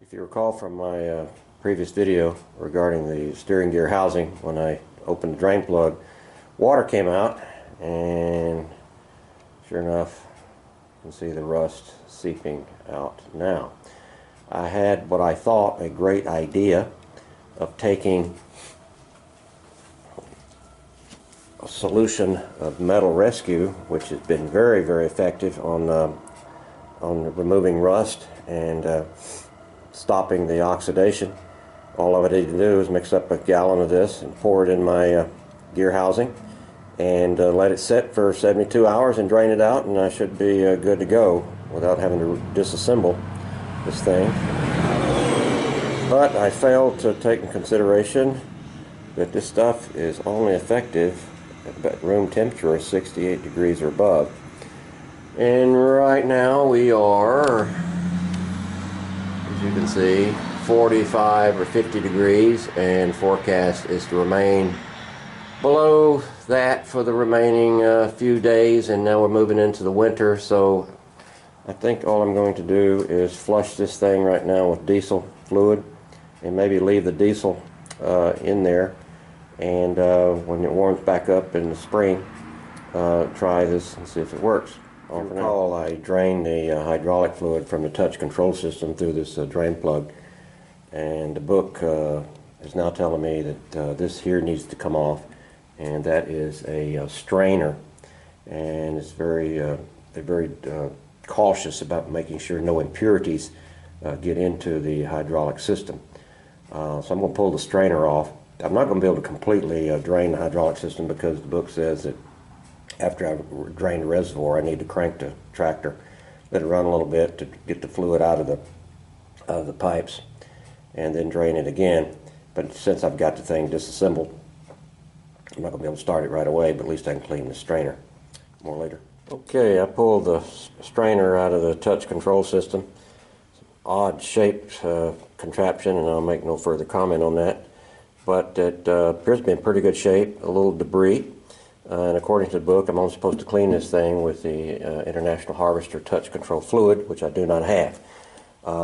If you recall from my previous video regarding the steering gear housing, when I opened the drain plug, water came out, and sure enough, you can see the rust seeping out now. I had what I thought a great idea of taking a solution of metal rescue, which has been very, very effective on removing rust and stopping the oxidation. All I need to do is mix up a gallon of this and pour it in my gear housing and let it sit for 72 hours and drain it out, and I should be good to go without having to disassemble this thing. But I failed to take in consideration that this stuff is only effective at room temperature of 68 degrees or above. And right now we are, as you can see, 45 or 50 degrees, and forecast is to remain below that for the remaining few days, and now we're moving into the winter. So I think all I'm going to do is flush this thing right now with diesel fluid and maybe leave the diesel in there, and when it warms back up in the spring, try this and see if it works. Recall, I drained the hydraulic fluid from the touch control system through this drain plug, and the book is now telling me that this here needs to come off, and that is a strainer, and it's they're very cautious about making sure no impurities get into the hydraulic system. So I'm going to pull the strainer off. I'm not going to be able to completely drain the hydraulic system, because the book says that after I drain the reservoir, I need to crank the tractor, let it run a little bit to get the fluid out of the pipes, and then drain it again. But since I've got the thing disassembled, I'm not going to be able to start it right away, but at least I can clean the strainer. More later. Okay, I pulled the strainer out of the touch control system. Odd shaped contraption, and I'll make no further comment on that. But it appears to be in pretty good shape, a little debris. And according to the book, I'm only supposed to clean this thing with the International Harvester touch control fluid, which I do not have.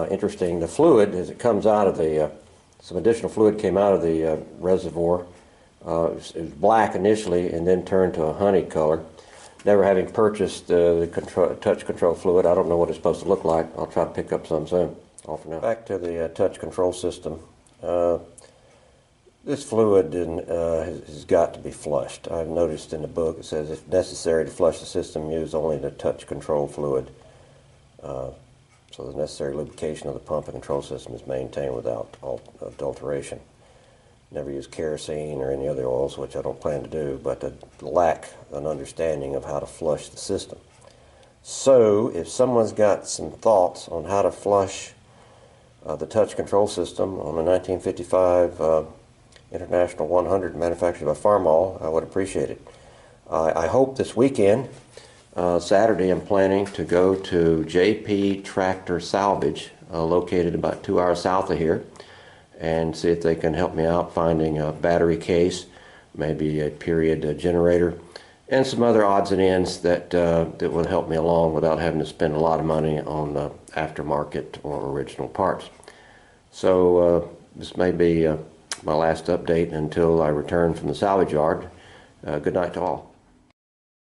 Interesting, the fluid, as it comes out of the, some additional fluid came out of the reservoir. It was black initially and then turned to a honey color. Never having purchased the touch control fluid, I don't know what it's supposed to look like. I'll try to pick up some soon. All for now. Back to the touch control system. This fluid has got to be flushed. I've noticed in the book it says if necessary to flush the system, use only the touch control fluid. So the necessary lubrication of the pump and control system is maintained without adulteration. Never use kerosene or any other oils, which I don't plan to do, but to lack an understanding of how to flush the system. So if someone's got some thoughts on how to flush the touch control system on the 1955 International 100 manufactured by Farmall, I would appreciate it. I hope this weekend, Saturday, I'm planning to go to JP Tractor Salvage, located about 2 hours south of here, and see if they can help me out finding a battery case, maybe a period generator, and some other odds and ends that will help me along without having to spend a lot of money on aftermarket or original parts. So this may be my last update until I return from the salvage yard. Good night to all.